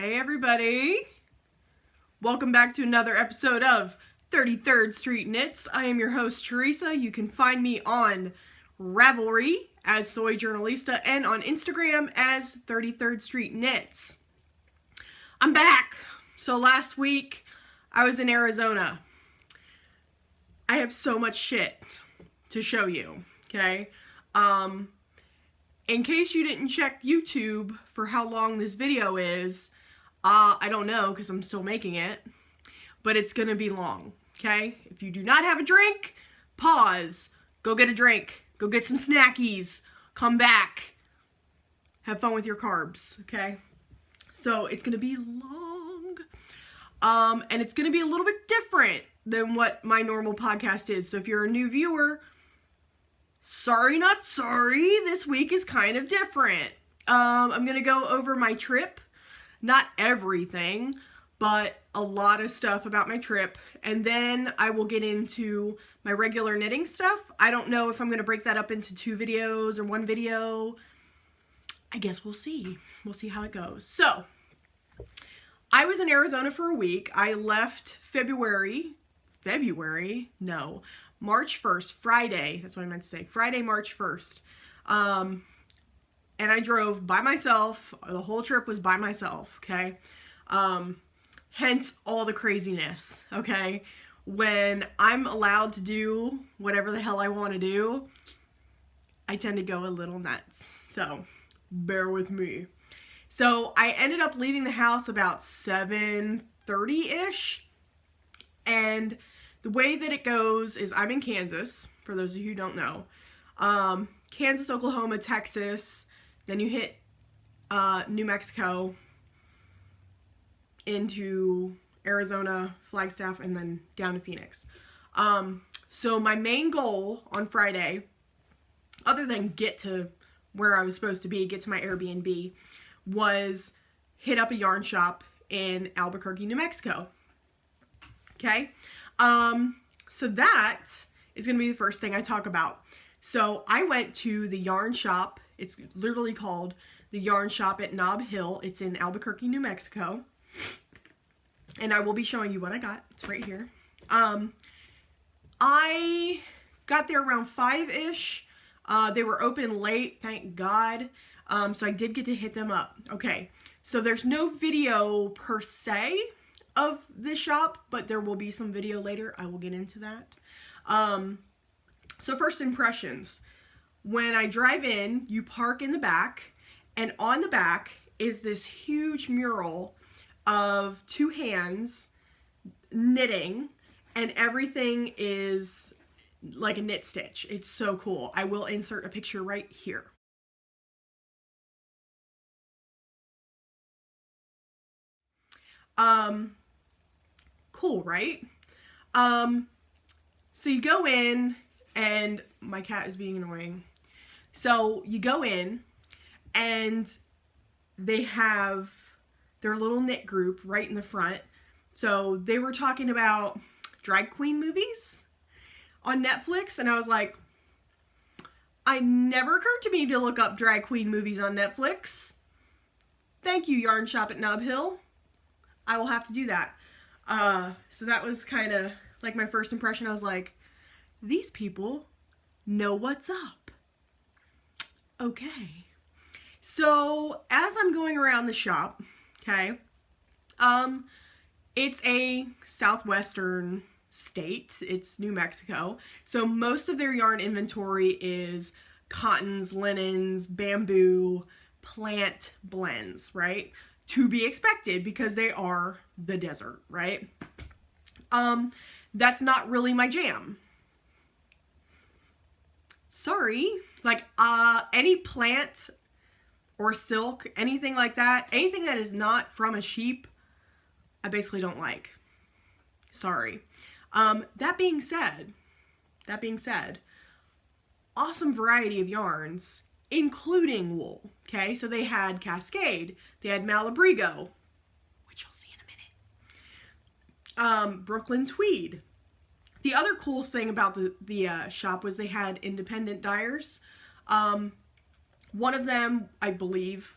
Hey everybody! Welcome back to another episode of 33rd Street Knits. I am your host Teresa. You can find me on Ravelry as Soy Journalista and on Instagram as 33rd Street Knits. I'm back! So last week I was in Arizona. I have so much shit to show you, okay? In case you didn't check YouTube for how long this video is, I don't know because I'm still making it, but it's gonna be long, okay? If you do not have a drink, pause, go get a drink, go get some snackies, come back, have fun with your carbs, okay? So it's gonna be long, and it's gonna be a little bit different than what my normal podcast is. So if you're a new viewer, sorry not sorry, this week is kind of different. I'm gonna go over my trip, not everything, but a lot of stuff about my trip, and then I will get into my regular knitting stuff. I don't know if I'm gonna break that up into 2 videos or 1 video. I guess we'll see. We'll see how it goes. So, I was in Arizona for a week. I left March 1st, Friday, that's what I meant to say, Friday, March 1st, and I drove by myself. The whole trip was by myself, okay, hence all the craziness, okay. When I'm allowed to do whatever the hell I want to do, I tend to go a little nuts, so bear with me. So I ended up leaving the house about 7:30-ish, and the way that it goes is I'm in Kansas, for those of you who don't know. Kansas, Oklahoma, Texas, then you hit New Mexico, into Arizona, Flagstaff, and then down to Phoenix. So my main goal on Friday, other than get to where I was supposed to be, get to my Airbnb, was hit up a yarn shop in Albuquerque, New Mexico. Okay? So that is going to be the first thing I talk about. So I went to the yarn shop. It's literally called the Yarn Shop at Nob Hill. It's in Albuquerque, New Mexico. And I will be showing you what I got. It's right here. I got there around 5-ish. They were open late, thank God. So I did get to hit them up. Okay, so there's no video per se of this shop, but there will be some video later. I will get into that. So first impressions. When I drive in, you park in the back, and on the back is this huge mural of 2 hands knitting, and everything is like a knit stitch. It's so cool. I will insert a picture right here. Cool, right? So you go in, and my cat is being annoying. So you go in, and they have their little knit group right in the front. So they were talking about drag queen movies on Netflix, and I was like, I never occurred to me to look up drag queen movies on Netflix. Thank you, Yarn Shop at Nob Hill. I will have to do that. So that was kind of like my first impression. I was like, these people know what's up. Okay. So as I'm going around the shop, okay, it's a southwestern state. It's New Mexico. So most of their yarn inventory is cottons, linens, bamboo, plant blends, right? To be expected because they are the desert, right? That's not really my jam. Sorry. Like, any plant or silk, anything like that, anything that is not from a sheep, I basically don't like. Sorry. That being said, awesome variety of yarns, including wool, okay? So they had Cascade, they had Malabrigo, which you'll see in a minute, Brooklyn Tweed. The other cool thing about the shop was they had independent dyers. One of them, I believe,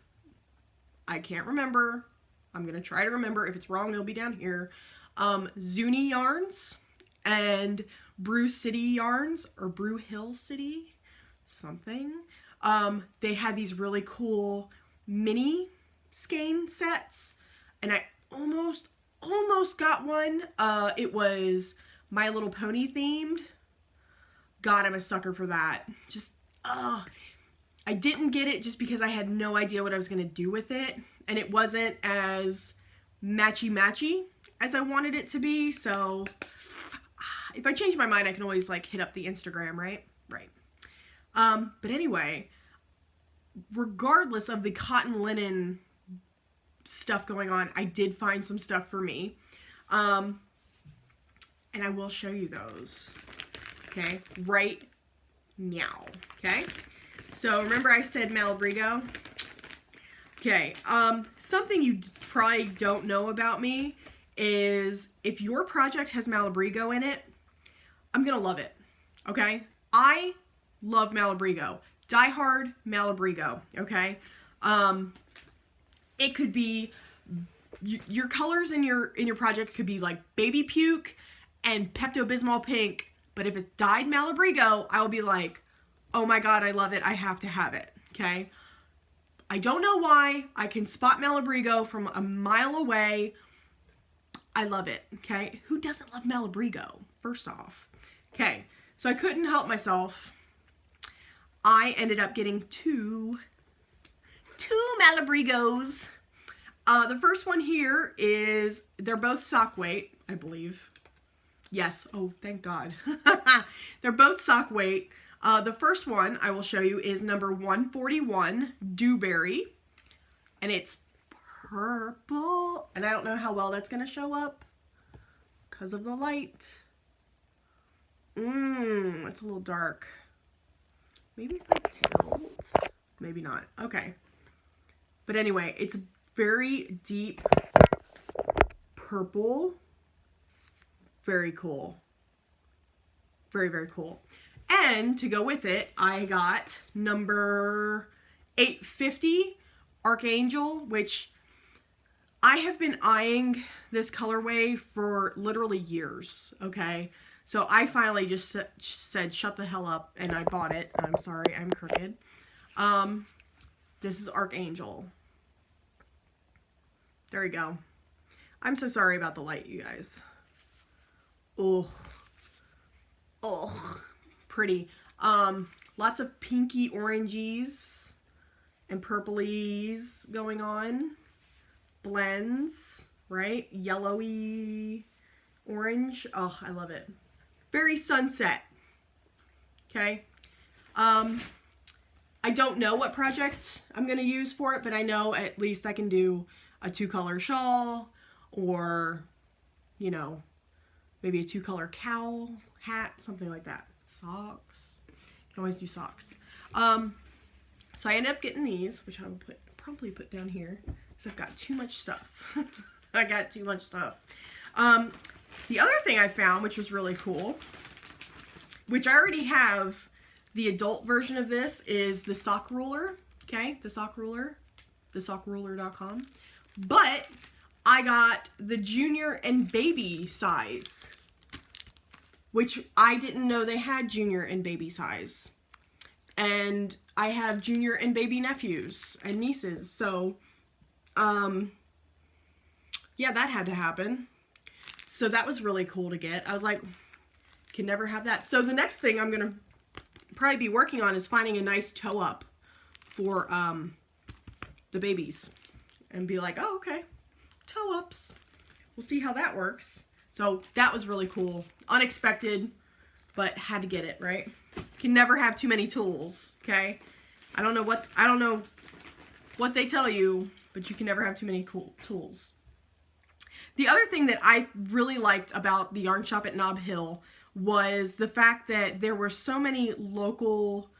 I can't remember, I'm going to try to remember. If it's wrong, it'll be down here. Zuni Yarns and Brew City Yarns, or Brew Hill City, something. They had these really cool mini skein sets, and I almost got one. It was My Little Pony themed. God, I'm a sucker for that. Just, I didn't get it just because I had no idea what I was going to do with it, and it wasn't as matchy-matchy as I wanted it to be, so if I change my mind, I can always, like, hit up the Instagram, right? Right. But anyway, regardless of the cotton linen stuff going on, I did find some stuff for me, and I will show you those, okay, right now, okay? So remember I said Malabrigo? Okay, something you probably don't know about me is if your project has Malabrigo in it, I'm gonna love it, okay? I love Malabrigo. Die hard Malabrigo, okay? It could be, your colors in your project could be like Baby Puke and Pepto-Bismol Pink, but if it's dyed Malabrigo, I will be like, oh my god, I love it, I have to have it, okay? I don't know why, I can spot Malabrigo from a mile away. I love it, okay? Who doesn't love Malabrigo, first off? Okay, so I couldn't help myself. I ended up getting two Malabrigos. The first one here is, they're both sock weight, I believe. Yes, oh, thank God. They're both sock weight. The first one I will show you is number 141, Dewberry, and it's purple, and I don't know how well that's going to show up because of the light. It's a little dark. Maybe if I tilt, maybe not. Okay. But anyway, it's very deep purple. Very cool. Very, very cool. And to go with it, I got number 850 Archangel, which I have been eyeing this colorway for literally years, okay? So I finally just said, shut the hell up, and I bought it. I'm sorry, I'm crooked. This is Archangel. There we go. I'm so sorry about the light, you guys. Oh. Oh. Pretty. Lots of pinky oranges and purplies going on. Blends, right? Yellowy orange. Oh, I love it. Very sunset. Okay. I don't know what project I'm going to use for it, but I know at least I can do a 2-color shawl, or, you know, maybe a 2-color cowl, hat, something like that. Socks. You can always do socks. So I ended up getting these, which I will probably put down here, because I've got too much stuff. I got too much stuff. The other thing I found, which was really cool, which I already have the adult version of this, is the sock ruler. Okay, the sock ruler, thesockruler.com. But I got the junior and baby size, which I didn't know they had junior and baby size. And I have junior and baby nephews and nieces, so yeah, that had to happen. So that was really cool to get. I was like, can never have that. So the next thing I'm gonna probably be working on is finding a nice toe up for the babies, and be like, oh, okay, toe ups. We'll see how that works. So that was really cool. Unexpected, but had to get it, right? Can never have too many tools, okay? I don't know what they tell you, but you can never have too many cool tools. The other thing that I really liked about the yarn shop at Nob Hill was the fact that there were so many local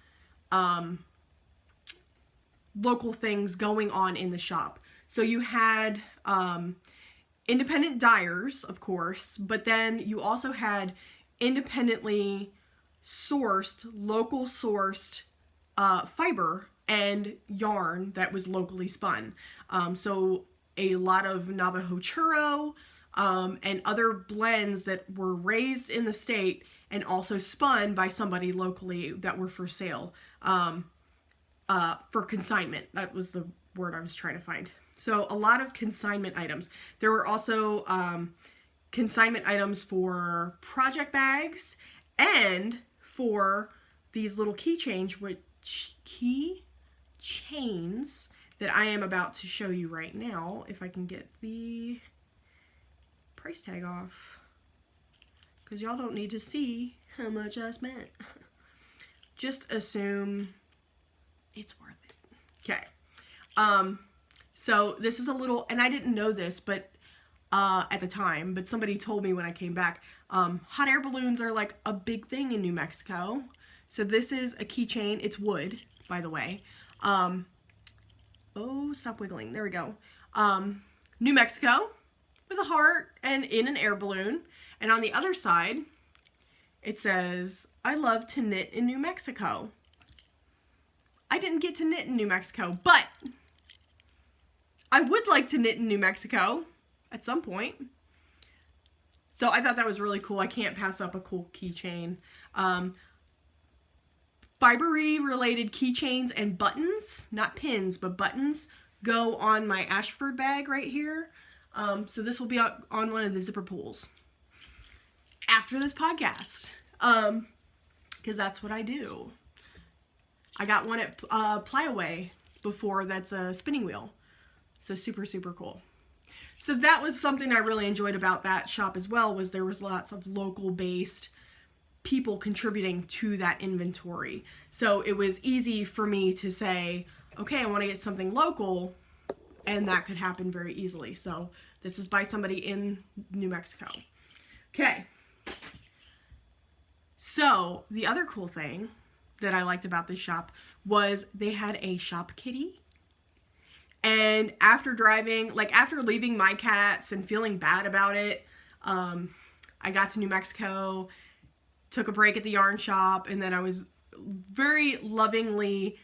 things going on in the shop. So you had independent dyers, of course, but then you also had independently sourced, local sourced fiber and yarn that was locally spun. So a lot of Navajo churro, and other blends that were raised in the state and also spun by somebody locally that were for sale, for consignment. That was the word I was trying to find. So a lot of consignment items. There were also consignment items for project bags and for these little keychains that I am about to show you right now, if I can get the price tag off, because y'all don't need to see how much I spent. Just assume it's worth it. Okay. So this is a little, and I didn't know this, but at the time, but somebody told me when I came back, hot air balloons are like a big thing in New Mexico. So this is a keychain. It's wood, by the way. Oh, stop wiggling. There we go. New Mexico with a heart and in an air balloon. And on the other side, it says, I love to knit in New Mexico. I didn't get to knit in New Mexico, but I would like to knit in New Mexico at some point. So I thought that was really cool. I can't pass up a cool keychain. Fibery related keychains and buttons, not pins, but buttons, go on my Ashford bag right here. So this will be on one of the zipper pulls after this podcast, because that's what I do. I got one at Plyaway before, that's a spinning wheel. So super, super cool. So that was something I really enjoyed about that shop as well, was there was lots of local based people contributing to that inventory. So it was easy for me to say, okay, I want to get something local, and that could happen very easily. So this is by somebody in New Mexico. Okay. So the other cool thing that I liked about this shop was they had a shop kitty. And after driving, like after leaving my cats and feeling bad about it, I got to New Mexico, took a break at the yarn shop, and then I was very lovingly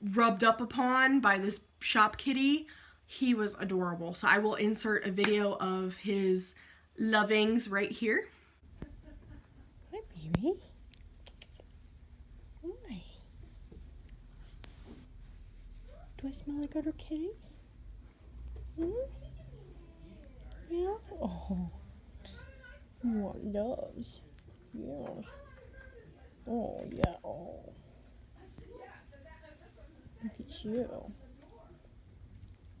rubbed up upon by this shop kitty. He was adorable. So I will insert a video of his lovings right here. Hi, baby. Hi. Do I smell like other kitties? Hmm? Yeah? Oh. You want loves. Yes. Oh, yeah. Oh. Look at you.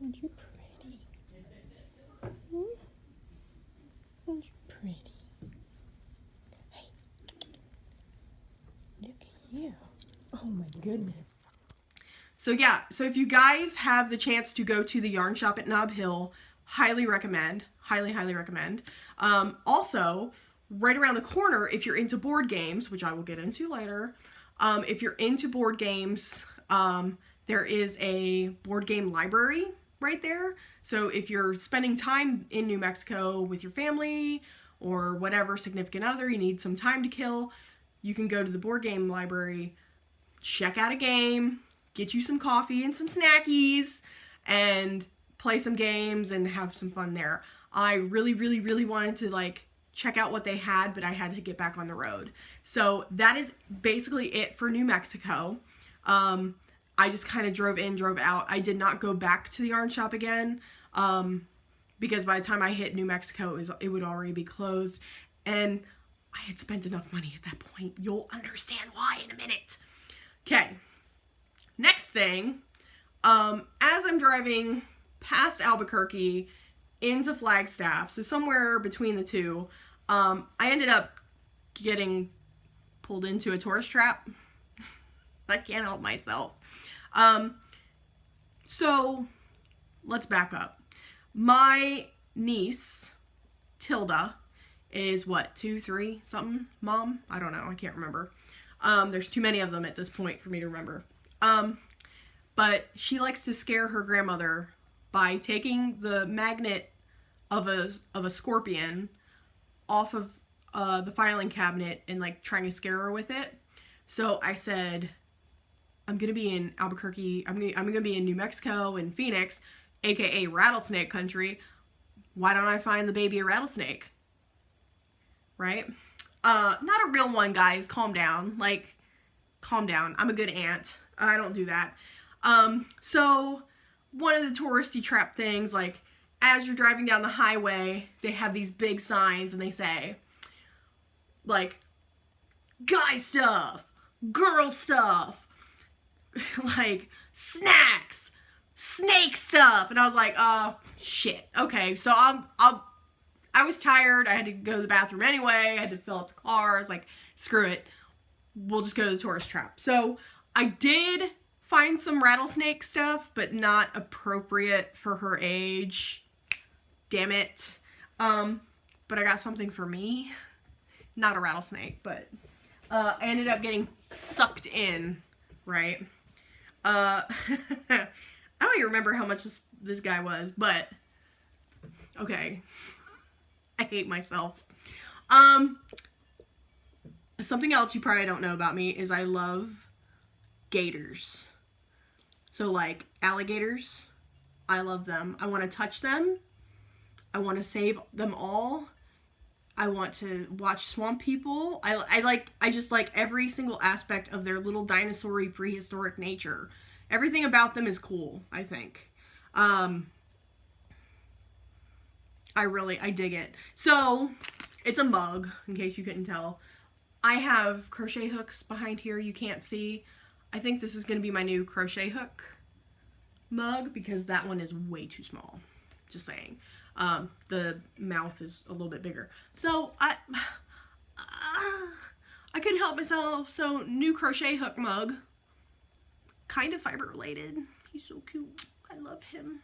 Aren't you pretty? Hmm? Aren't you pretty? Hey. Look at you. Oh my goodness. So yeah, so if you guys have the chance to go to the yarn shop at Nob Hill, highly recommend. Highly, highly recommend. Also, right around the corner, if you're into board games, which I will get into later, if you're into board games, there is a board game library right there. So if you're spending time in New Mexico with your family or whatever, significant other, you need some time to kill, you can go to the board game library, check out a game, get you some coffee and some snackies, and play some games and have some fun there. I really, really, really wanted to like check out what they had, but I had to get back on the road. So that is basically it for New Mexico. I just kind of drove in, drove out. I did not go back to the yarn shop again, because by the time I hit New Mexico, it would already be closed. And I had spent enough money at that point. You'll understand why in a minute. Okay. Next thing, as I'm driving past Albuquerque into Flagstaff, so somewhere between the two, I ended up getting pulled into a tourist trap. I can't help myself. So let's back up. My niece, Tilda, is what, 2, 3, something? Mom? I don't know. I can't remember. There's too many of them at this point for me to remember. But she likes to scare her grandmother by taking the magnet of a scorpion off of the filing cabinet and like trying to scare her with it. So I said, I'm gonna be in Albuquerque, I'm gonna be in New Mexico and Phoenix aka rattlesnake country, why don't I find the baby a rattlesnake? Right? Not a real one, guys. Calm down. Like, calm down. I'm a good aunt. I don't do that. So one of the touristy trap things, like, as you're driving down the highway, they have these big signs and they say, like, guy stuff, girl stuff, like, snacks, snake stuff. And I was like, oh, shit. Okay, so I was tired. I had to go to the bathroom anyway. I had to fill up the car. I was like, screw it. We'll just go to the tourist trap. So I did find some rattlesnake stuff, but not appropriate for her age. Damn it. But I got something for me. Not a rattlesnake, but I ended up getting sucked in, right? I don't even remember how much this guy was, but okay. I hate myself. Something else you probably don't know about me is I love gators. So like alligators, I love them. I want to touch them. I want to save them all. I want to watch swamp people. I just like every single aspect of their little dinosaur-y prehistoric nature. Everything about them is cool, I think. I dig it. So, it's a mug, in case you couldn't tell. I have crochet hooks behind here you can't see. I think this is going to be my new crochet hook mug, because that one is way too small. Just saying. The mouth is a little bit bigger. So, I couldn't help myself. So, new crochet hook mug. Kind of fiber related. He's so cute. I love him.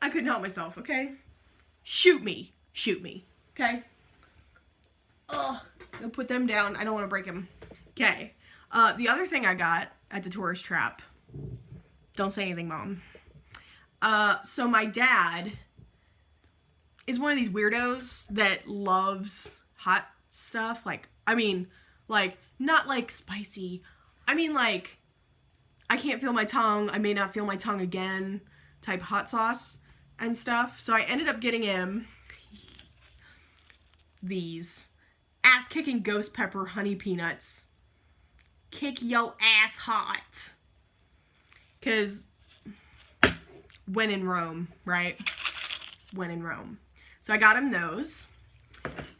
I couldn't help myself, okay? Shoot me. Shoot me. Okay? Ugh. I'll put them down. I don't want to break them. Okay. The other thing I got at the tourist trap. Don't say anything, Mom. So my dad is one of these weirdos that loves hot stuff. Like, I mean, like, not like spicy. I mean, like, I can't feel my tongue. I may not feel my tongue again type hot sauce and stuff. So I ended up getting him these ass-kicking ghost pepper honey peanuts. Kick yo ass hot. Because when in Rome, right? When in Rome. So I got him those.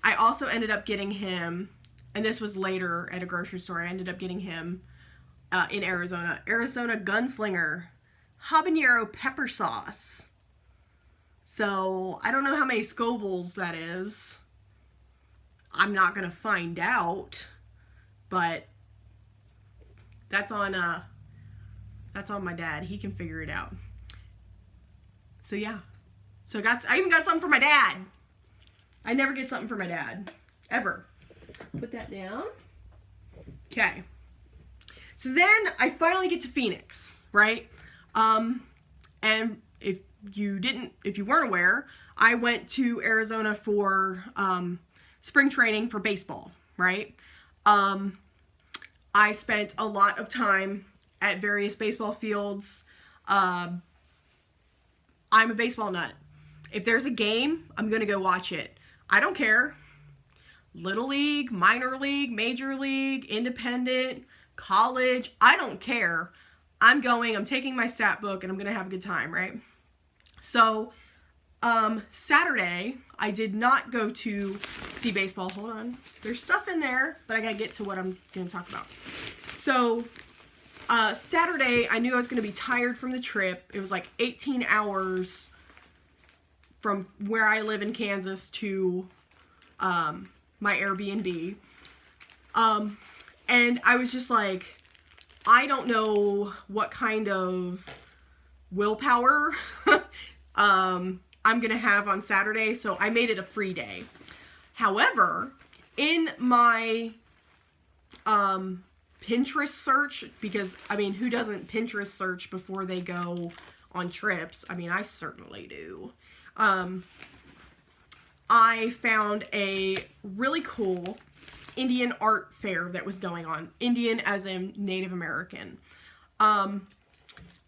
I also ended up getting him, and this was later at a grocery store, I ended up getting him in Arizona Gunslinger habanero pepper sauce. So I don't know how many Scovilles that is. I'm not gonna find out, but that's on my dad. He can figure it out. So yeah. So I even got something for my dad. I never get something for my dad. Ever. Put that down. Okay. So then I finally get to Phoenix, right? And if you weren't aware, I went to Arizona for spring training for baseball, right? I spent a lot of time at various baseball fields. I'm a baseball nut. If there's a game, I'm going to go watch it. I don't care. Little league, minor league, major league, independent, college, I don't care. I'm taking my stat book, and I'm going to have a good time, right? So, Saturday, I did not go to see baseball. Hold on. There's stuff in there, but I got to get to what I'm going to talk about. So, Saturday, I knew I was going to be tired from the trip. It was like 18 hours from where I live in Kansas to my Airbnb. And I was just like, I don't know what kind of willpower I'm going to have on Saturday, so I made it a free day. However, in my Pinterest search, because, I mean, who doesn't Pinterest search before they go on trips? I mean, I certainly do. I found a really cool Indian art fair that was going on. Indian as in Native American.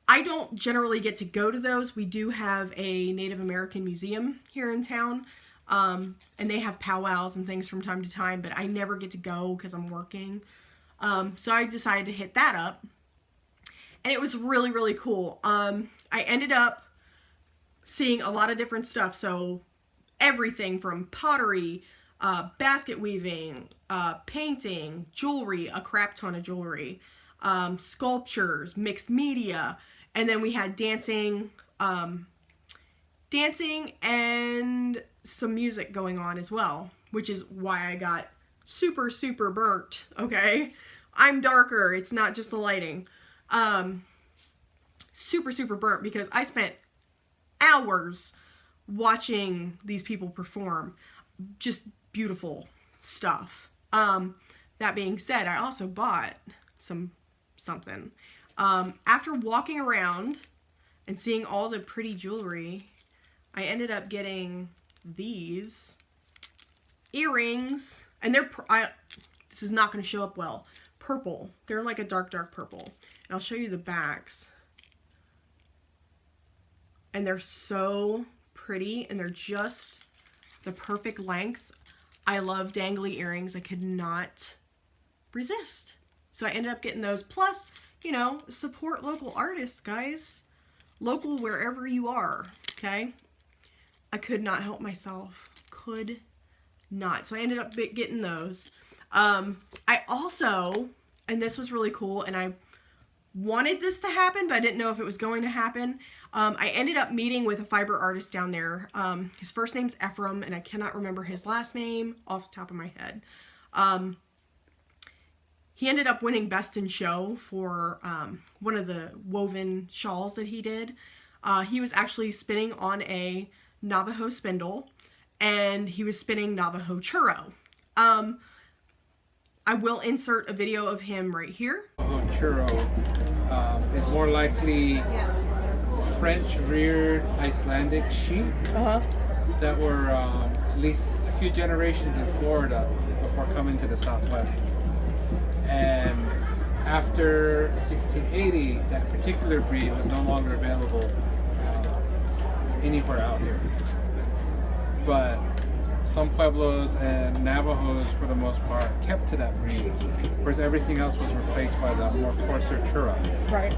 I don't generally get to go to those. We do have a Native American museum here in town, and they have powwows and things from time to time, but I never get to go because I'm working. So I decided to hit that up, and it was really, really cool. I ended up seeing a lot of different stuff, so everything from pottery, basket weaving, painting, jewelry, a crap ton of jewelry, sculptures, mixed media, and then we had dancing and some music going on as well, which is why I got super, super burnt, okay? I'm darker, it's not just the lighting. Super, super burnt because I spent hours watching these people perform. Just beautiful stuff. That being said, I also bought something. After walking around and seeing all the pretty jewelry, I ended up getting these earrings, and this is not going to show up well. Purple. They're like a dark, dark purple. And I'll show you the backs. And they're so pretty, and they're just the perfect length. I love dangly earrings. I could not resist. So I ended up getting those. Plus, you know, support local artists, guys. Local wherever you are, okay? I could not help myself. Could not. So I ended up getting those. I also, and this was really cool, and I wanted this to happen, but I didn't know if it was going to happen. I ended up meeting with a fiber artist down there. His first name's Ephraim, and I cannot remember his last name off the top of my head. He ended up winning Best in Show for one of the woven shawls that he did. He was actually spinning on a Navajo spindle, and he was spinning Navajo churro. I will insert a video of him right here. Navajo churro is more likely French-reared Icelandic sheep that were at least a few generations in Florida before coming to the Southwest. And after 1680, that particular breed was no longer available anywhere out here. But some Pueblos and Navajos, for the most part, kept to that breed, whereas everything else was replaced by the more coarser churro. Right.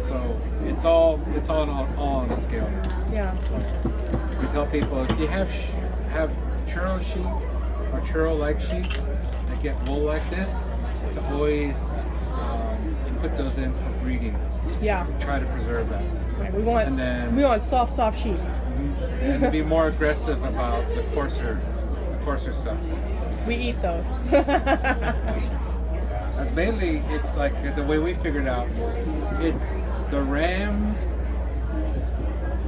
So it's all on the scale now. Yeah. So we tell people, if you have churro sheep or churro-like sheep that get wool like this, to always put those in for breeding. Yeah. Try to preserve that. Right. We want soft sheep. And be more aggressive about the coarser stuff. We eat those. As mainly, it's like the way we figured out, it's the ram's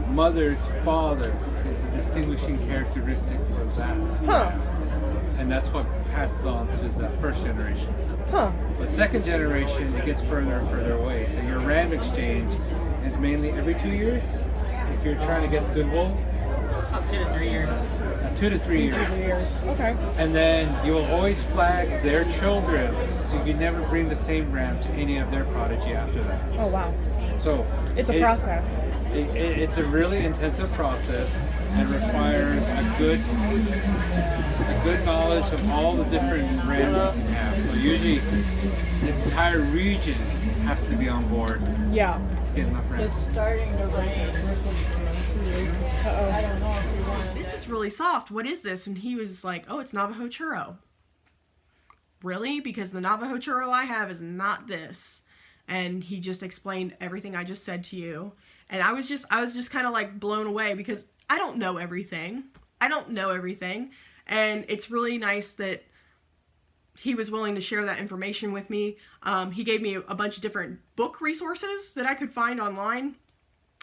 mother's father is a distinguishing characteristic for that. Huh. And that's what passes on to the first generation. Huh. The second generation, it gets further and further away. So your ram exchange is mainly every 2 years. If you're trying to get good wool, Up 2 to 3 years. 2 to 3 years. Okay. And then you will always flag their children, so you never bring the same ram to any of their prodigy after that. Oh wow. So It's a process. It's a really intensive process and requires a good knowledge of all the different rams you can have. So usually the entire region has to be on board Yeah. to get enough rams. It's starting to rain. I don't know if you want This is really soft. What is this? And he was like, oh, it's Navajo churro. Really? Because the Navajo churro I have is not this. And he just explained everything I just said to you. And I was just kind of like blown away because I don't know everything. And it's really nice that he was willing to share that information with me. He gave me a bunch of different book resources that I could find online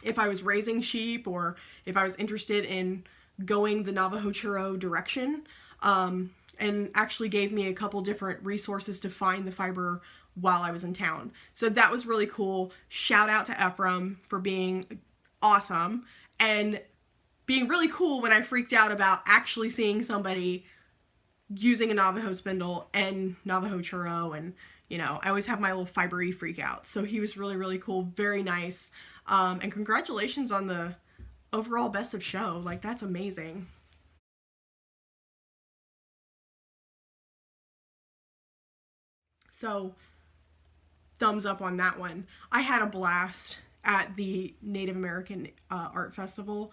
if I was raising sheep or if I was interested in going the Navajo churro direction. And actually gave me a couple different resources to find the fiber while I was in town. So that was really cool. Shout out to Ephraim for being awesome and being really cool when I freaked out about actually seeing somebody using a Navajo spindle and Navajo churro and you know, I always have my little fibery freak out. So he was really, really cool. Very nice. And congratulations on the overall best of show. Like, that's amazing. So, thumbs up on that one. I had a blast at the Native American Art Festival.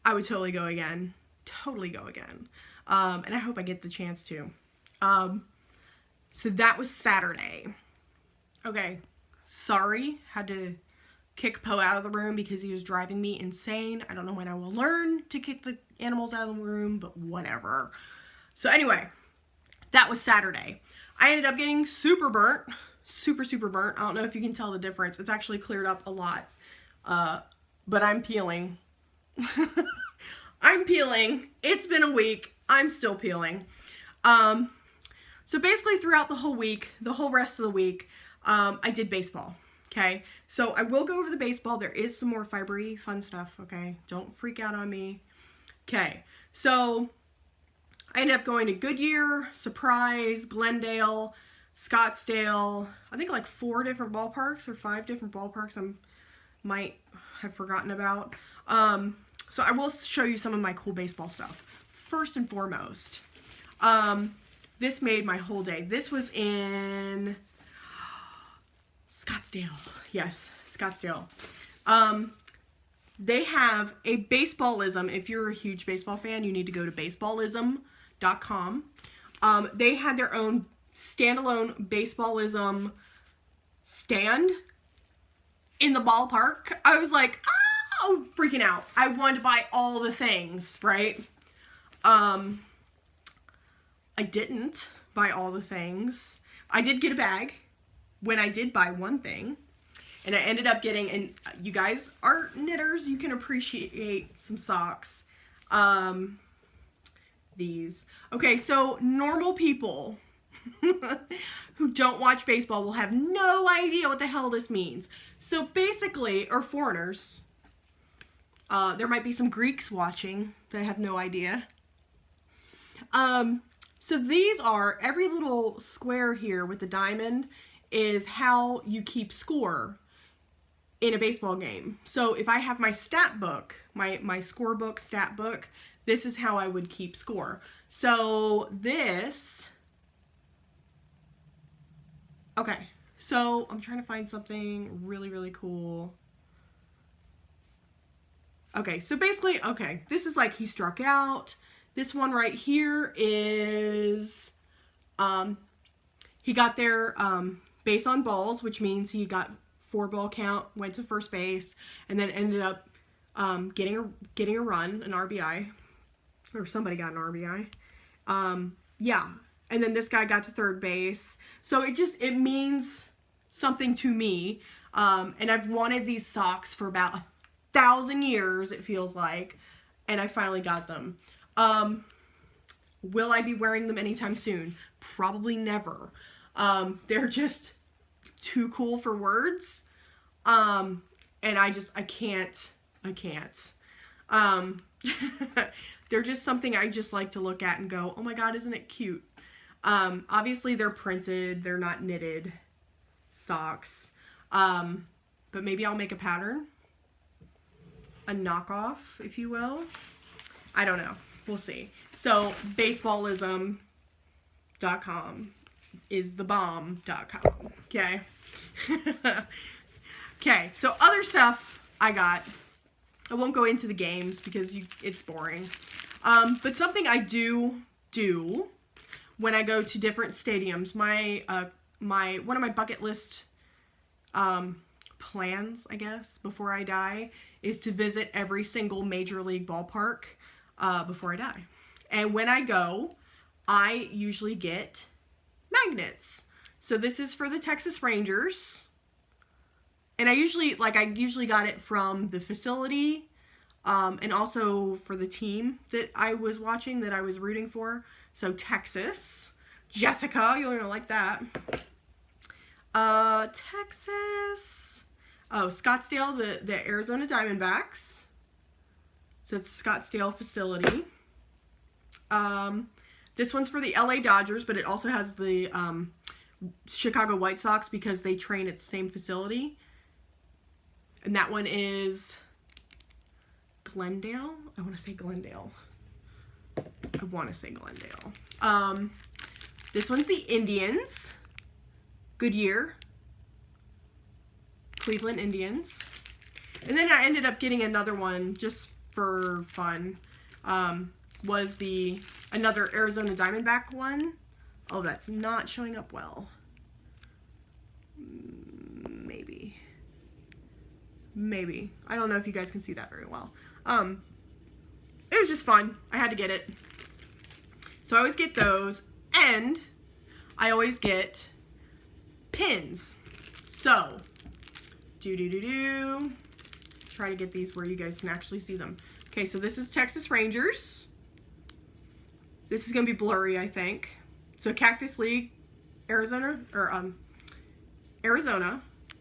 I would totally go again. Totally go again. And I hope I get the chance to. So that was Saturday. Okay, sorry, had to kick Poe out of the room because he was driving me insane. I don't know when I will learn to kick the animals out of the room, but whatever. So anyway, that was Saturday. I ended up getting super burnt. Super, super burnt. I don't know if you can tell the difference. It's actually cleared up a lot. But I'm peeling. I'm peeling. It's been a week. I'm still peeling. So basically throughout the whole week, the whole rest of the week, I did baseball. Okay. So I will go over the baseball. There is some more fibery fun stuff. Okay. Don't freak out on me. Okay. So I ended up going to Goodyear, Surprise, Glendale, Scottsdale, I think like 4 different ballparks or 5 different ballparks I might have forgotten about. So I will show you some of my cool baseball stuff. First and foremost, this made my whole day. This was in Scottsdale. Yes, Scottsdale. They have a Baseballism. If you're a huge baseball fan, you need to go to baseballism.com. They had their own standalone Baseballism stand in the ballpark. I was like, oh, freaking out. I wanted to buy all the things, right? I didn't buy all the things. I did get a bag when I did buy one thing. And I ended up getting, and you guys are knitters, you can appreciate some socks. These. Okay, so normal people who don't watch baseball will have no idea what the hell this means. So basically, or foreigners, there might be some Greeks watching that have no idea. So these are, every little square here with the diamond is how you keep score in a baseball game. So if I have my stat book, my scorebook, stat book, this is how I would keep score. So this, okay, so I'm trying to find something really, really cool. Okay, so basically, okay, this is like he struck out. This one right here is, he got there base on balls, which means he got 4-ball count, went to first base, and then ended up getting a run, an RBI, or somebody got an RBI. Yeah, and then this guy got to third base. So it means something to me. And I've wanted these socks for about 1,000 years, it feels like, and I finally got them. Will I be wearing them anytime soon? Probably never. They're just too cool for words. And I can't. They're just something I just like to look at and go, oh my God, isn't it cute? Obviously they're printed, they're not knitted socks. But maybe I'll make a pattern. A knockoff, if you will. I don't know. We'll see. So, baseballism.com is the bomb.com. Okay? Okay, so other stuff I got. I won't go into the games because it's boring. But something I do when I go to different stadiums, one of my bucket list plans, I guess, before I die, is to visit every single major league ballpark before I die. And when I go, I usually get magnets. So this is for the Texas Rangers. And I usually got it from the facility, and also for the team that I was watching, that I was rooting for. So Texas, Jessica, you're gonna like that. Texas, oh, Scottsdale, the Arizona Diamondbacks. So it's Scottsdale facility. This one's for the LA Dodgers, but it also has the Chicago White Sox because they train at the same facility. And that one is Glendale. I want to say Glendale. This one's the Indians. Goodyear. Cleveland Indians. And then I ended up getting another one just for fun. Was another Arizona Diamondback one. Oh, that's not showing up well. Maybe. I don't know if you guys can see that very well. It was just fun. I had to get it. So I always get those, and I always get pins. So, try to get these where you guys can actually see them. Okay, so this is Texas Rangers. This is gonna be blurry, I think. So Cactus League, Arizona,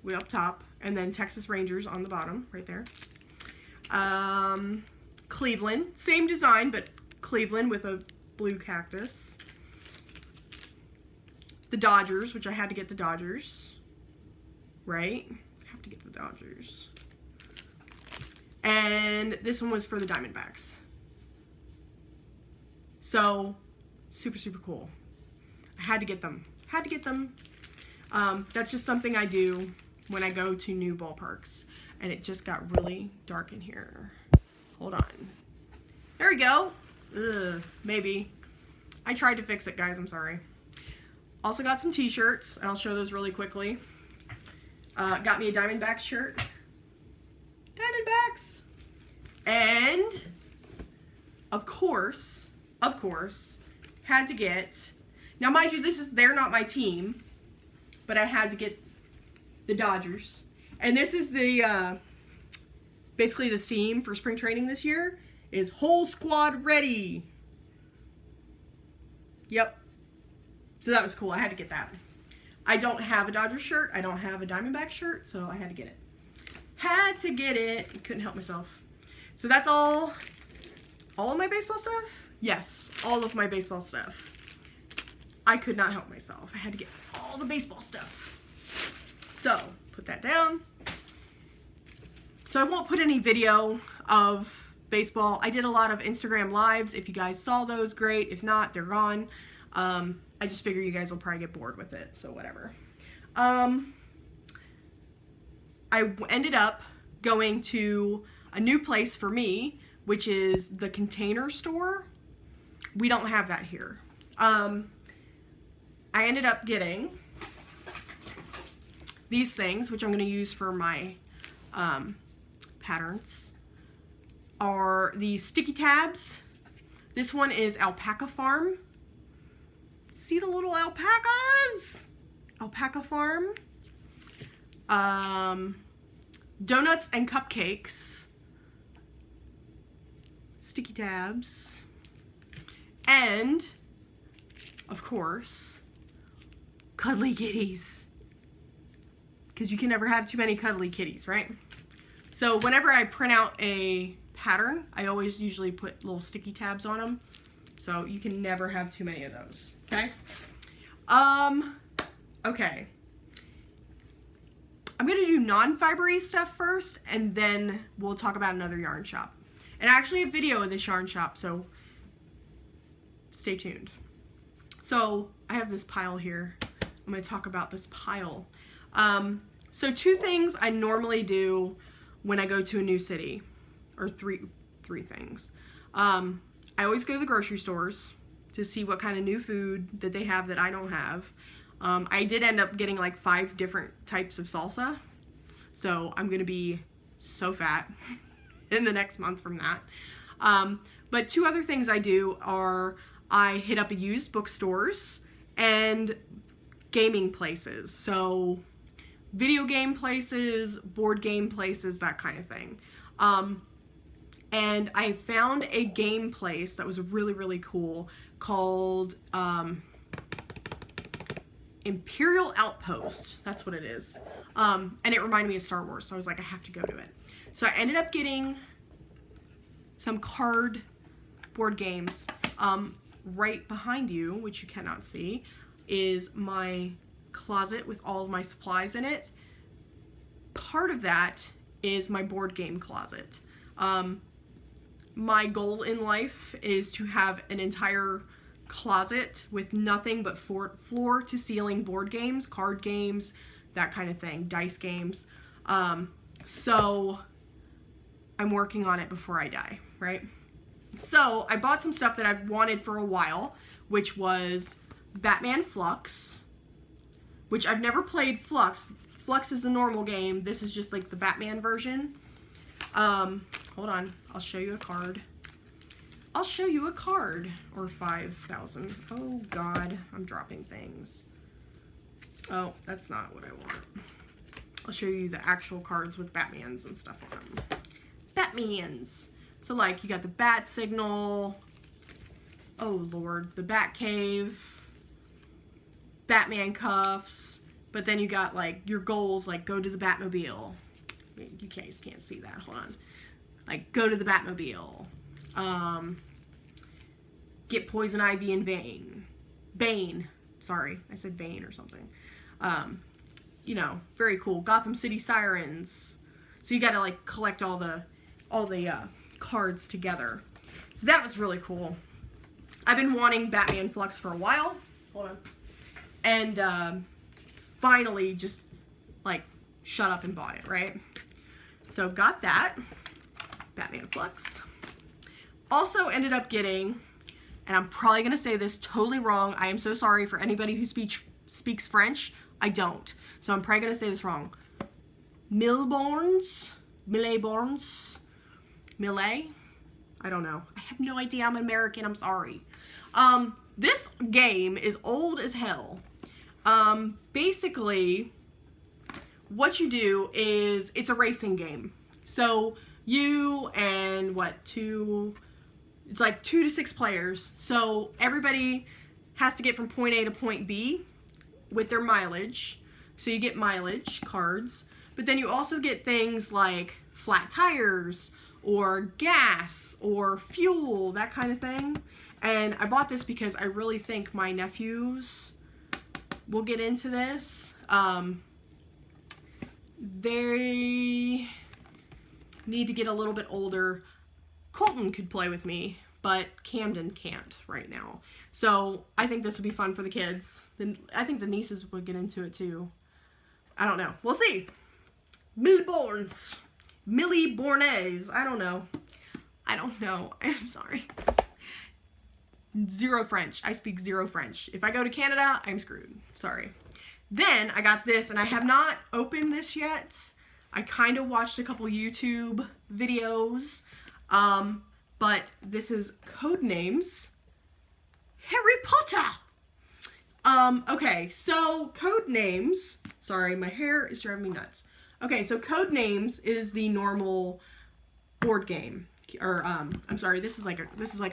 way up top, and then Texas Rangers on the bottom, right there. Cleveland, same design, but Cleveland with a blue cactus. The Dodgers, which I had to get the Dodgers, right? I have to get the Dodgers. And this one was for the Diamondbacks. So, super, super cool. I had to get them. That's just something I do when I go to new ballparks. And it just got really dark in here. Hold on. There we go. Ugh, maybe. I tried to fix it, guys. I'm sorry. Also got some t-shirts. I'll show those really quickly. Got me a Diamondbacks shirt. Diamondbacks! And, of course, had to get... Now, mind you, they're not my team, but I had to get the Dodgers. And this is the, basically the theme for spring training this year is whole squad ready. Yep. So that was cool. I had to get that. I don't have a Dodgers shirt. I don't have a Diamondback shirt, so I had to get it. Had to get it. Couldn't help myself. So that's all of my baseball stuff? Yes, all of my baseball stuff. I could not help myself. I had to get all the baseball stuff. So, put that down. So I won't put any video of baseball. I did a lot of Instagram lives. If you guys saw those, great. If not, they're gone. I just figure you guys will probably get bored with it, so whatever. I ended up going to a new place for me, which is the Container Store. We don't have that here. I ended up getting these things, which I'm going to use for my patterns, are these sticky tabs. This one is Alpaca Farm. See the little alpacas? Alpaca Farm. Donuts and cupcakes. Sticky tabs. And, of course, cuddly kitties. Because you can never have too many cuddly kitties, right? So whenever I print out a pattern, I always usually put little sticky tabs on them. So you can never have too many of those, okay? Okay. I'm going to do non-fibery stuff first, and then we'll talk about another yarn shop. And I actually have video of this yarn shop, so stay tuned. So I have this pile here. I'm going to talk about this pile. So two things I normally do when I go to a new city, or three things. I always go to the grocery stores to see what kind of new food that they have that I don't have. I did end up getting like 5 different types of salsa, so I'm gonna be so fat in the next month from that. But 2 other things I do are I hit up used bookstores and gaming places. So video game places, board game places, that kind of thing. And I found a game place that was really, really cool called Imperial Outpost. That's what it is. And it reminded me of Star Wars, so I was like, I have to go to it. So I ended up getting some card board games. Right behind you, which you cannot see, is my closet with all of my supplies in it. Part of that is my board game closet. My goal in life is to have an entire closet with nothing but floor to ceiling board games, card games, that kind of thing, dice games. So I'm working on it before I die, right? So I bought some stuff that I've wanted for a while, which was Batman Flux, which I've never played Flux. Flux is the normal game. This is just like the Batman version. Hold on, I'll show you a card. I'll show you a card, or 5,000. Oh God, I'm dropping things. Oh, that's not what I want. I'll show you the actual cards with Batmans and stuff on them. Batmans. So like, you got the Bat Signal. Oh Lord, the Bat Cave. Batman Cuffs. But then you got like your goals, like go to the Batmobile. You guys can't see that, hold on. Like, go to the Batmobile. Get Poison Ivy and Bane. Sorry, I said Bane or something. You know, very cool. Gotham City Sirens. So you gotta like collect all the cards together. So that was really cool. I've been wanting Batman Flux for a while. Hold on. And finally just like shut up and bought it, right? So got that. Batman Flux. Also ended up getting, and I'm probably going to say this totally wrong. I am so sorry for anybody who speaks French. I don't. So I'm probably going to say this wrong. Milleborns? I don't know. I have no idea. I'm American. I'm sorry. This game is old as hell. Basically, what you do is, it's a racing game. So you and it's like 2 to 6 players. So everybody has to get from point A to point B with their mileage. So you get mileage cards, but then you also get things like flat tires or gas or fuel, that kind of thing. And I bought this because I really think my nephews will get into this. They need to get a little bit older. Colton could play with me, but Camden can't right now. So I think this would be fun for the kids. Then I think the nieces would get into it too. I don't know. We'll see. Milleborns. Millebornese. I don't know. I'm sorry. Zero French. I speak zero French. If I go to Canada, I'm screwed. Sorry. Then I got this, and I have not opened this yet. I kind of watched a couple YouTube videos, but this is Codenames Harry Potter. Okay, so Codenames, sorry, my hair is driving me nuts. Okay, so Codenames is the normal board game, or I'm sorry, this is like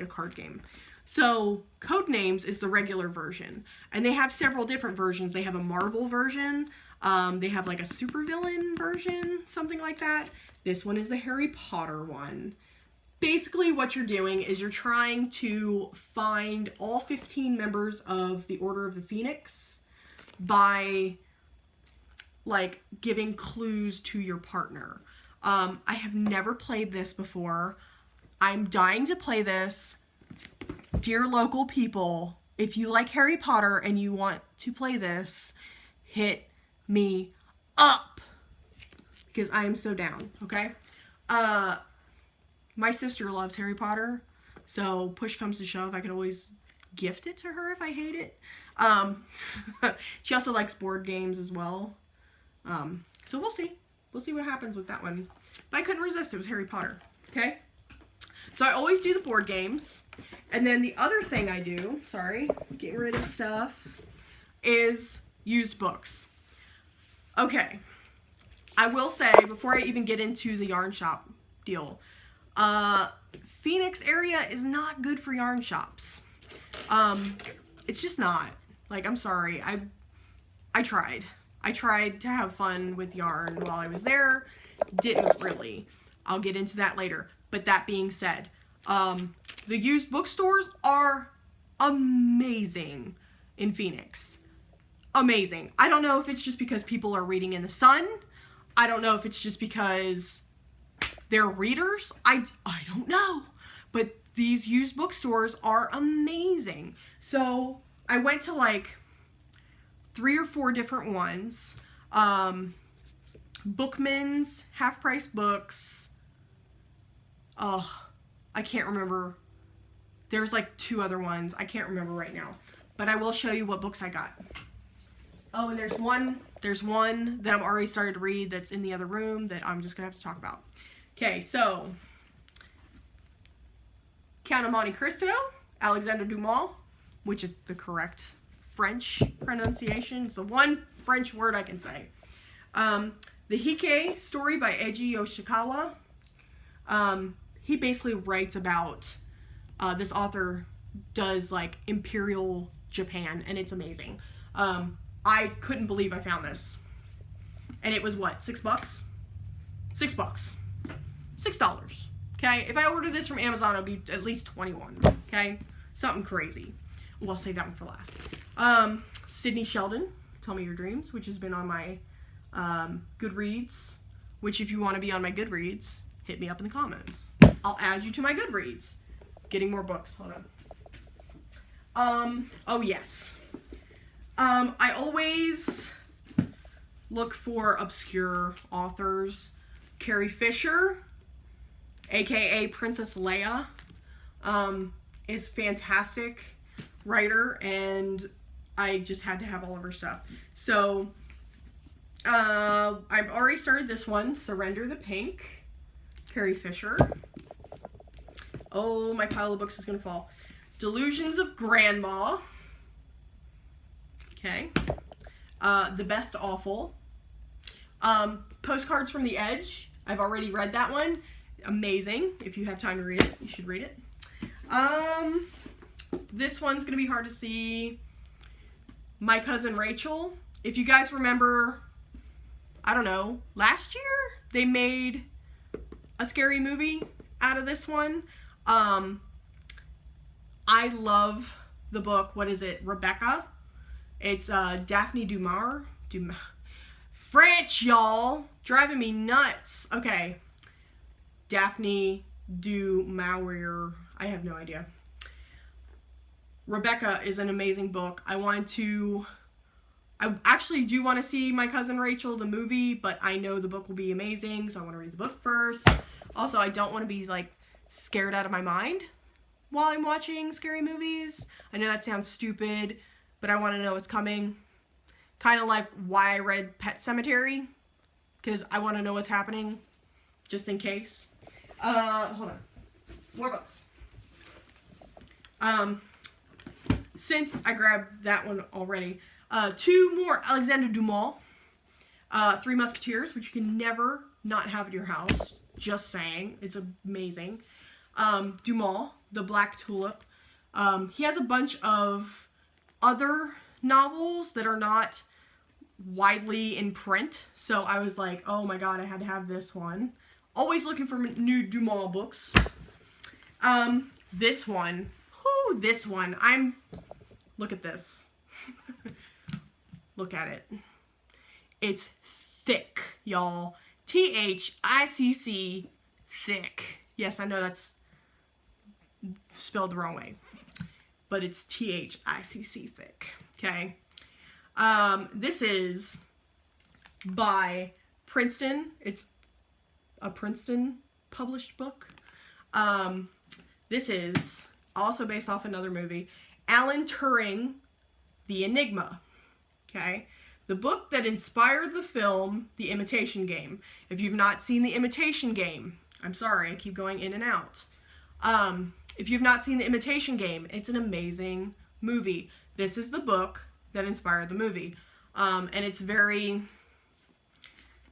a card game. So Codenames is the regular version, and they have several different versions. They have a Marvel version, they have like a supervillain version, something like that. This one is the Harry Potter one. Basically what you're doing is you're trying to find all 15 members of the Order of the Phoenix by like giving clues to your partner. I have never played this before. I'm dying to play this. Dear local people, if you like Harry Potter and you want to play this, hit me up, because I am so down, okay? My sister loves Harry Potter, so push comes to shove, I can always gift it to her if I hate it. She also likes board games as well. So we'll see. We'll see what happens with that one. But I couldn't resist, it was Harry Potter, okay? So I always do the board games. And then the other thing I do, sorry, getting rid of stuff, is used books. Okay, I will say, before I even get into the yarn shop deal, Phoenix area is not good for yarn shops. It's just not. Like, I'm sorry, I tried. I tried to have fun with yarn while I was there, didn't really. I'll get into that later. But that being said, the used bookstores are amazing in Phoenix. amazing. I don't know if it's just because people are reading in the sun. I don't know if it's just because they're readers. I don't know. But these used bookstores are amazing. So I went to like 3 or 4 different ones. Bookman's, Half Price Books. Oh, I can't remember. There's like 2 other ones. I can't remember right now. But I will show you what books I got. Oh, and there's one that I'm already started to read that's in the other room that I'm just going to have to talk about. Okay, so Count of Monte Cristo, Alexandre Dumas, which is the correct French pronunciation. It's the one French word I can say. The Heike story by Eiji Yoshikawa. He basically writes about, this author does like Imperial Japan, and it's amazing. I couldn't believe I found this. And it was what, $6? $6. $6. Okay? If I order this from Amazon, it'll be at least 21. Okay? Something crazy. Well, I'll save that one for last. Sidney Sheldon, Tell Me Your Dreams, which has been on my Goodreads. Which, if you want to be on my Goodreads, hit me up in the comments. I'll add you to my Goodreads. Getting more books. Hold on. Oh yes. I always look for obscure authors. Carrie Fisher, aka Princess Leia, is fantastic writer, and I just had to have all of her stuff. So I've already started this one, Surrender the Pink, Carrie Fisher. Oh, my pile of books is gonna fall. Delusions of Grandma. Okay. The Best Awful. Postcards from the Edge. I've already read that one. Amazing. If you have time to read it, you should read it. This one's going to be hard to see. My Cousin Rachel. If you guys remember, I don't know, last year they made a scary movie out of this one. I love the book. What is it? Rebecca. It's Daphne du Maurier. French, y'all. Driving me nuts. Okay. Daphne du Maurier. I have no idea. Rebecca is an amazing book. I actually do want to see My Cousin Rachel, the movie, but I know the book will be amazing, so I want to read the book first. Also, I don't want to be, like, scared out of my mind while I'm watching scary movies. I know that sounds stupid, but I want to know what's coming. Kind of like why I read Pet Sematary, because I want to know what's happening, just in case. Hold on. More books. Since I grabbed that one already, 2 more Alexandre Dumas, Three Musketeers, which you can never not have at your house. Just saying. It's amazing. Dumas, The Black Tulip. He has a bunch of other novels that are not widely in print, so I was like, oh my god, I had to have this one. Always looking for new Dumas books. This one. Whoo, this one. Look at this. Look at it. It's thick, y'all. T-H-I-C-C, thick. Yes, I know that's spelled the wrong way, but it's T-H-I-C-C, thick. Okay. This is by Princeton. It's a Princeton published book. This is also based off another movie. Alan Turing, The Enigma. Okay. The book that inspired the film, The Imitation Game. If you've not seen The Imitation Game, I'm sorry, I keep going in and out. If you've not seen The Imitation Game, it's an amazing movie. This is the book that inspired the movie. And it's very,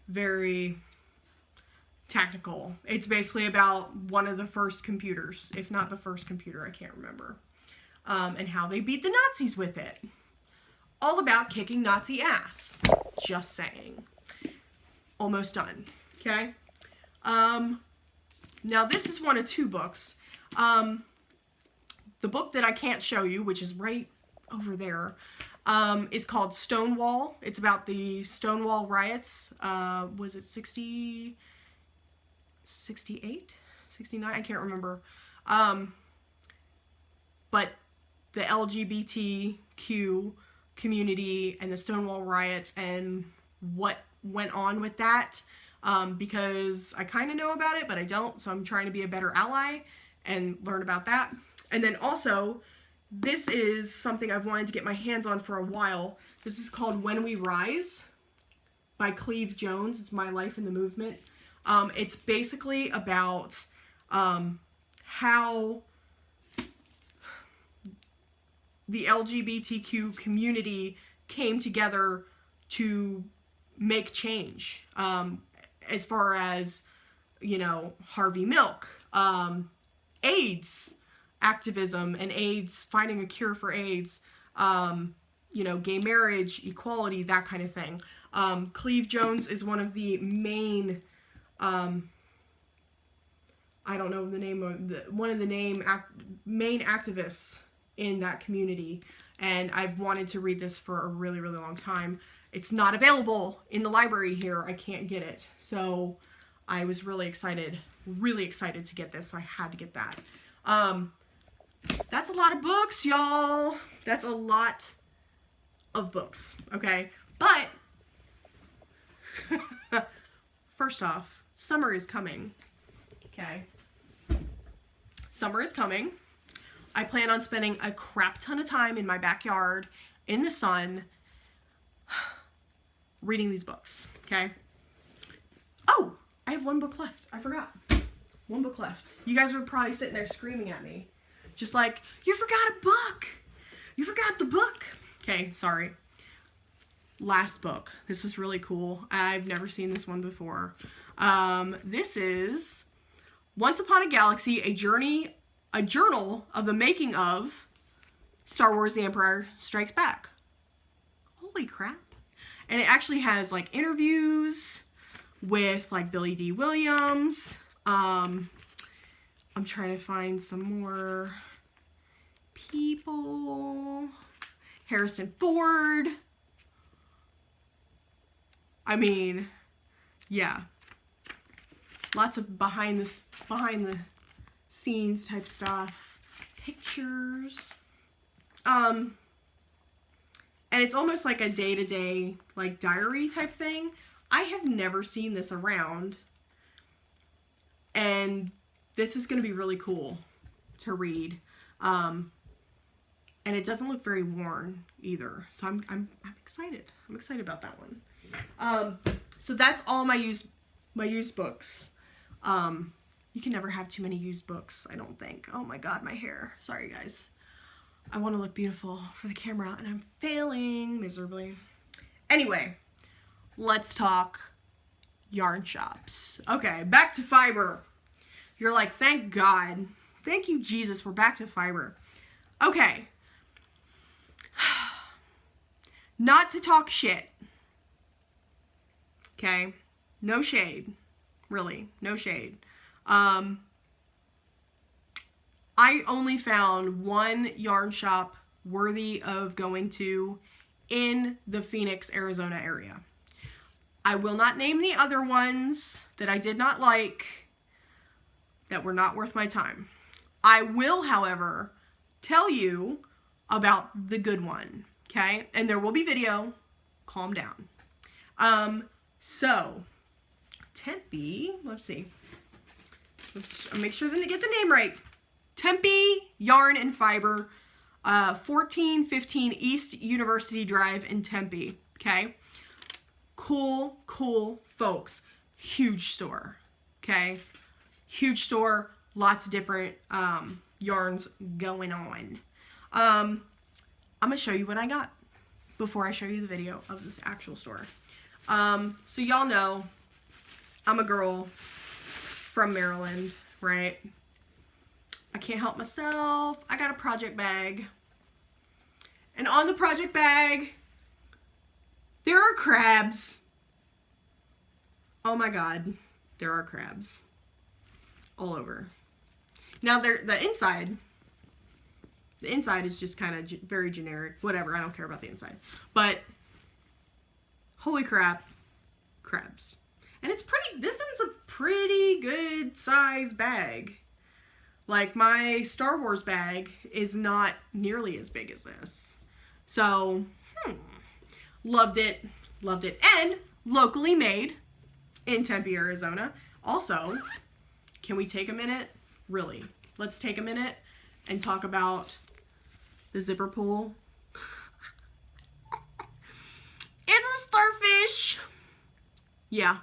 very tactical. It's basically about one of the first computers, if not the first computer, I can't remember. And how they beat the Nazis with it. All about kicking Nazi ass. Just saying. Almost done. Okay? Now this is one of 2 books. The book that I can't show you, which is right over there, is called Stonewall. It's about the Stonewall riots. Was it 68? 69? I can't remember. But the LGBTQ community and the Stonewall riots and what went on with that, because I kind of know about it, but I don't, so I'm trying to be a better ally and learn about that. And then also, this is something I've wanted to get my hands on for a while. This is called When We Rise by Cleve Jones. It's My Life in the Movement. It's basically about how the LGBTQ community came together to make change, as far as, you know, Harvey Milk, AIDS activism and AIDS, finding a cure for AIDS, you know, gay marriage, equality, that kind of thing. Cleve Jones is one of the main, I don't know the name of one of the main activists in that community, and I've wanted to read this for a really, really long time. It's not available in the library here. I can't get it. So I was really excited to get this, so I had to get that. That's a lot of books, y'all. That's a lot of books, okay? But first off, summer is coming, okay? Summer is coming. I plan on spending a crap ton of time in my backyard, in the sun, reading these books, okay? Oh, I have one book left. I forgot. One book left. You guys were probably sitting there screaming at me. Just like, you forgot a book! You forgot the book! Okay, sorry. Last book. This was really cool. I've never seen this one before. This is Once Upon a Galaxy, a journal of the making of Star Wars: The Empire Strikes Back. Holy crap. And it actually has like interviews with like Billy D. Williams. I'm trying to find some more people. Harrison Ford. I mean, yeah. Lots of behind the scenes type stuff. Pictures. And it's almost like a day-to-day like diary type thing. I have never seen this around. And this is going to be really cool to read. And it doesn't look very worn either. So I'm excited. I'm excited about that one. So that's all my used books. You can never have too many used books, I don't think. Oh my god, my hair. Sorry guys. I want to look beautiful for the camera and I'm failing miserably. Anyway, let's talk yarn shops. Okay, back to fiber. You're like, thank God. Thank you, Jesus, we're back to fiber. Okay. Not to talk shit. Okay? No shade. Really, no shade. I only found one yarn shop worthy of going to in the Phoenix, Arizona area. I will not name the other ones that I did not like, that were not worth my time. I will, however, tell you about the good one, okay? And there will be video. Calm down. So, Tempe, let's see. Let's make sure that I get the name right. Tempe Yarn and Fiber, 1415 East University Drive in Tempe, okay? Cool, cool folks. Huge store, okay? Huge store, lots of different yarns going on. I'm gonna show you what I got before I show you the video of this actual store. So y'all know I'm a girl from Maryland, right? I can't help myself. I got a project bag. And on the project bag, there are crabs. Oh my God, there are crabs all over. Now the inside The inside is just kind of very generic. Whatever, I don't care about the inside. But, holy crap, crabs. And it's pretty, this is a pretty good size bag. Like, my Star Wars bag is not nearly as big as this. So, loved it, loved it. And locally made in Tempe, Arizona. Also, can we take a minute? Really, let's take a minute and talk about the zipper pull. It's a starfish. Yeah.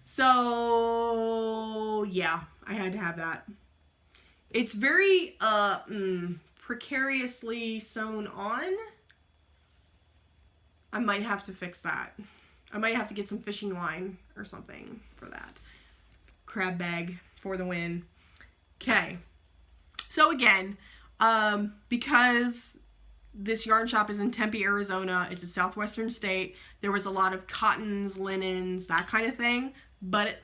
So, yeah, I had to have that. It's very precariously sewn on. I might have to fix that. I might have to get some fishing line or something for that. Crab bag for the win. Okay. So again, because this yarn shop is in Tempe, Arizona, it's a southwestern state, there was a lot of cottons, linens, that kind of thing, but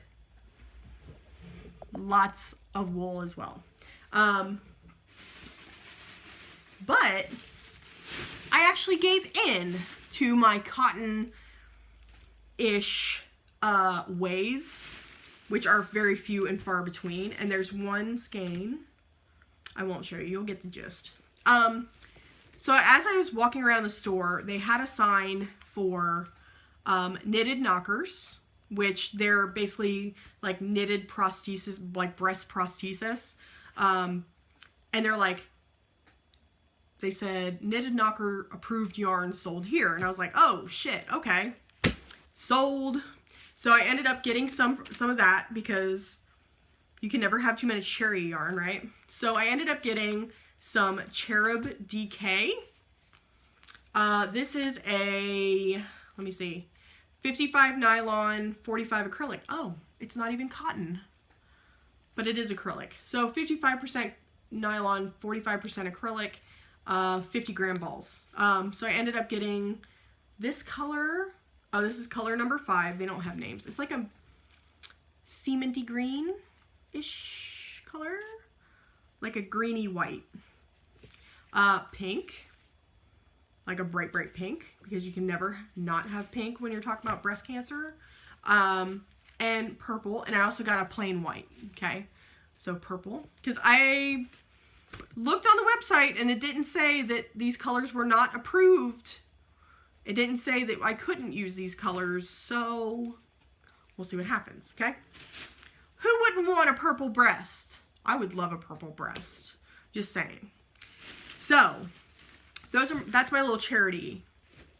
lots of wool as well. But I actually gave in to my cotton-ish ways, which are very few and far between. And there's one skein. I won't show you. You'll get the gist. So as I was walking around the store, they had a sign for knitted knockers, which they're basically like knitted prosthesis, like breast prosthesis. And they're like, they said, knitted knocker approved yarn sold here. And I was like, oh shit, okay. Sold. So I ended up getting some of that because you can never have too much cherry yarn, right? So I ended up getting some Cherub DK. This is a, let me see, 55 nylon, 45 acrylic. Oh, it's not even cotton, but it is acrylic. So 55% nylon, 45% acrylic. 50 gram balls. So I ended up getting this color. Oh, this is color number 5. They don't have names. It's like a cementy green-ish color. Like a greeny white. Pink. Like a bright, bright pink. Because you can never not have pink when you're talking about breast cancer. And purple. And I also got a plain white. Okay. So purple. Because I looked on the website and it didn't say that these colors were not approved. It didn't say that I couldn't use these colors, so we'll see what happens, okay? Who wouldn't want a purple breast? I would love a purple breast. Just saying. So, that's my little charity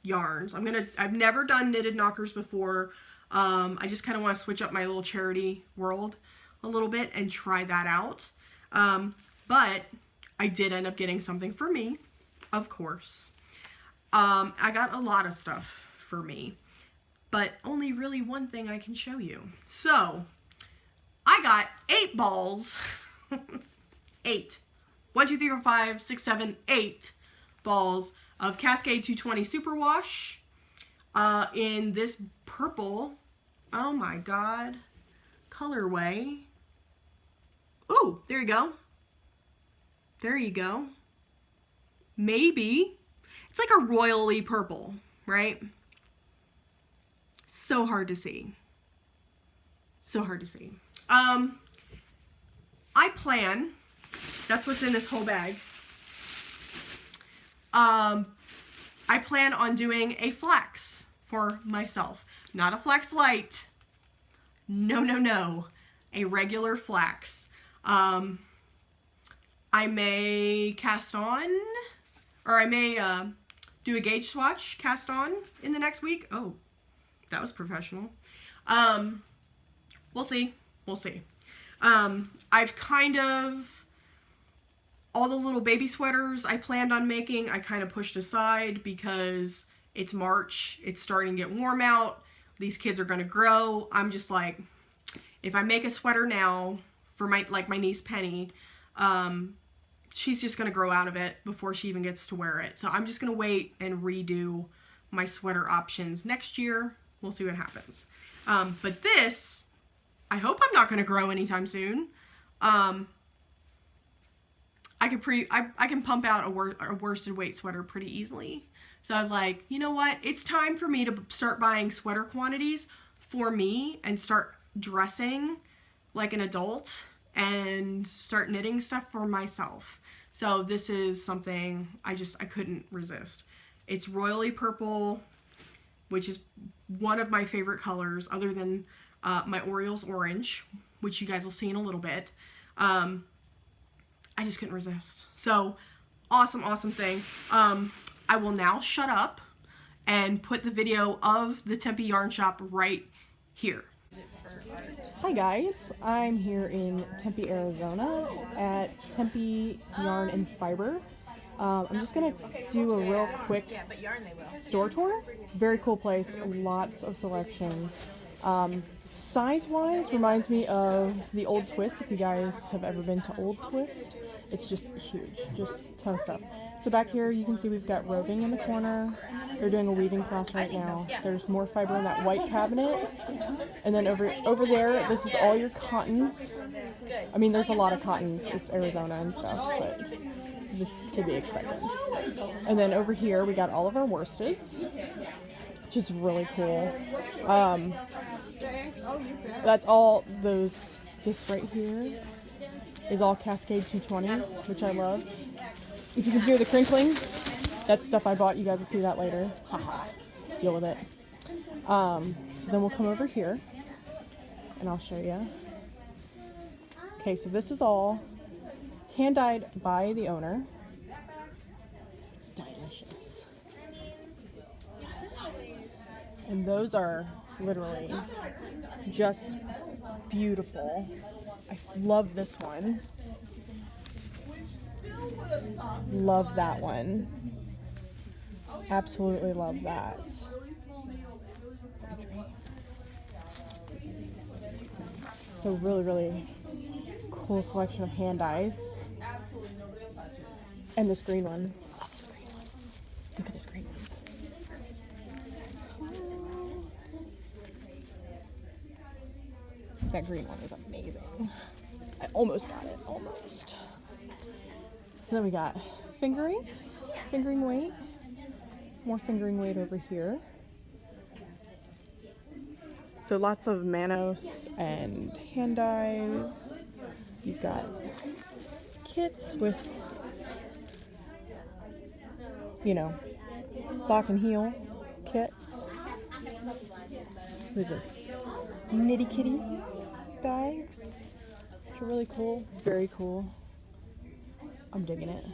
yarns. I've never done knitted knockers before. I just kind of want to switch up my little charity world a little bit and try that out. But I did end up getting something for me, of course. I got a lot of stuff for me, but only really one thing I can show you. So, I got 8 balls, 8, 1, 2, 3, 4, 5, 6, 7, 8 balls of Cascade 220 Superwash in this purple, oh my god, colorway. Ooh, there you go. There you go. Maybe. It's like a royally purple, right? So hard to see. So hard to see. I plan, that's what's in this whole bag. I plan on doing a flax for myself. Not a flax light. No, no, no. A regular flax. I may cast on, or I may do a gauge swatch cast on in the next week. Oh, that was professional. We'll see. We'll see. I've kind of, all the little baby sweaters I planned on making, I kind of pushed aside because it's March. It's starting to get warm out. These kids are going to grow. I'm just like, if I make a sweater now for my niece Penny, she's just going to grow out of it before she even gets to wear it. So I'm just going to wait and redo my sweater options next year. We'll see what happens. But this, I hope I'm not going to grow anytime soon. I I can pump out a worsted weight sweater pretty easily. So I was like, you know what? It's time for me to start buying sweater quantities for me and start dressing like an adult and start knitting stuff for myself. So this is something I couldn't resist. It's royally purple, which is one of my favorite colors other than my Orioles orange, which you guys will see in a little bit. I just couldn't resist. So awesome, awesome thing. I will now shut up and put the video of the Tempe Yarn Shop right here. Hi guys, I'm here in Tempe, Arizona at Tempe Yarn and Fiber. I'm just gonna do a real quick store tour. Very cool place, lots of selection. Size-wise, reminds me of the Old Twist. If you guys have ever been to Old Twist, it's just huge, just a ton of stuff. So back here you can see we've got roving in the corner. They're doing a weaving class right now. There's more fiber in that white cabinet. And then over there, this is all your cottons. I mean, there's a lot of cottons. It's Arizona and stuff, but it's to be expected. And then over here, we got all of our worsteds, which is really cool. That's all those, this right here is all Cascade 220, which I love. If you can hear the crinkling, that's stuff I bought. You guys will see that later. Haha, deal with it. So then we'll come over here and I'll show you. Okay, so this is all hand dyed by the owner. It's delicious. Delicious. And those are literally just beautiful. I love this one. Love that one. Absolutely love that. So really, really cool selection of hand dyes. And this green one. I love this green one. Look at this green one. That green one is amazing. I almost got it, almost. So then we got fingerings, fingering weight, more fingering weight over here. So lots of Manos and hand dyes. You've got kits with, you know, sock and heel kits. What is this? Nitty Kitty bags, which are really cool, very cool. I'm digging it.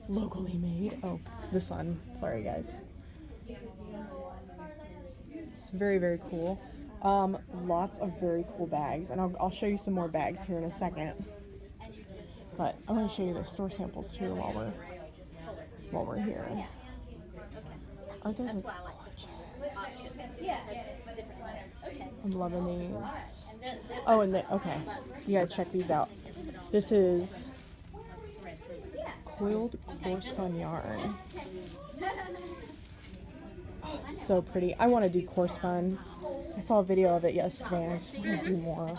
Locally made. Oh, the sun. Sorry, guys. It's very, very cool. Lots of very cool bags, and I'll show you some more bags here in a second. But I want to show you the store samples too while we're here. Aren't those like gorgeous? I'm loving these. Oh, and okay, you gotta check these out. This is coiled coarse spun yarn. Oh, it's so pretty. I want to do coarse spun. I saw a video of it yesterday and I just want to do more.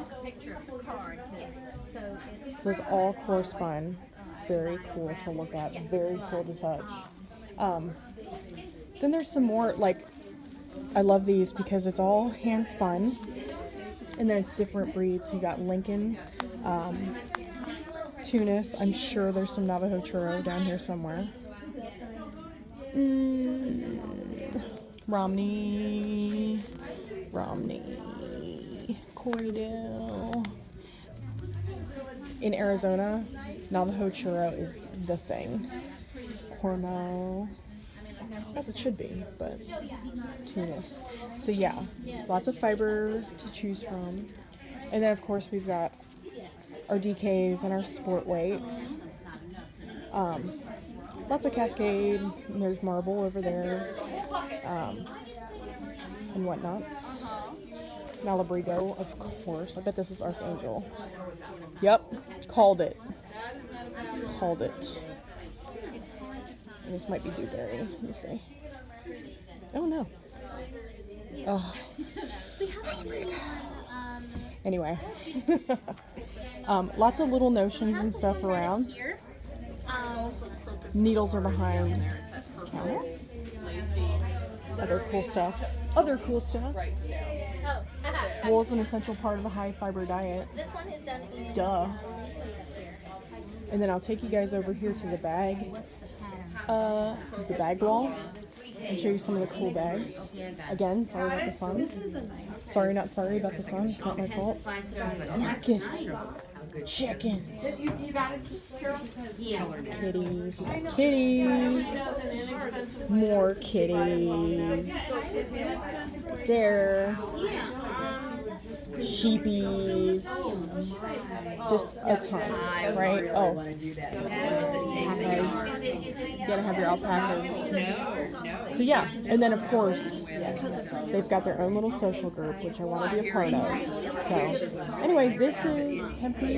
So it's all coarse spun. Very cool to look at. Very cool to touch. Then there's some more, like, I love these because it's all hand spun. And then it's different breeds. You got Lincoln, Tunis. I'm sure there's some Navajo churro down here somewhere. Romney, Corriedale. In Arizona, Navajo churro is the thing. Cornell, as it should be, but Tunis. So yeah, lots of fiber to choose from. And then of course we've got our DKs and our sport weights. Lots of Cascade, and there's Marble over there, and whatnots. Malabrigo, of course. I bet this is Archangel. Yep, called it. Called it. And this might be Dewberry. Let me see. Oh no. Oh. Anyway. Lots of little notions and stuff around. Needles are behind the counter. Other cool stuff. Other cool stuff. Oh, Wool is an essential part of a high fiber diet. this one is done in Duh. only so you here. And then I'll take you guys over here to the bag. The bag wall. And show you some of the cool bags. Again, sorry about the sun. Sorry, not sorry about the sun. It's not my fault. Marcus. Chickens. Kitties. Kitties. More kitties. There. Sheepies. Just a ton, right? Oh. Alpacas. You gotta have your alpacas. So yeah, and then of course, they've got their own little social group, which I want to be a part of. So, anyway, this is Tempe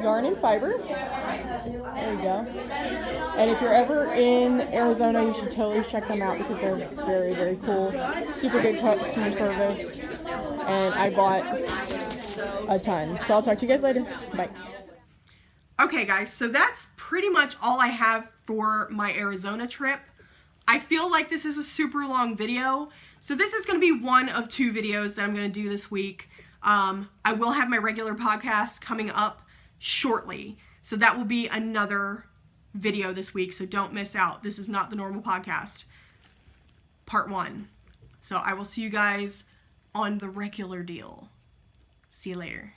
Yarn and Fiber. There you go. And if you're ever in Arizona, you should totally check them out because they're very, very cool. Super good customer service. And I bought a ton. So I'll talk to you guys later. Bye. Okay guys, so that's pretty much all I have for my Arizona trip. I feel like this is a super long video. So this is going to be one of 2 videos that I'm going to do this week. I will have my regular podcast coming up shortly. So that will be another video this week. So don't miss out. This is not the normal podcast. Part 1. So I will see you guys on the regular deal. See you later.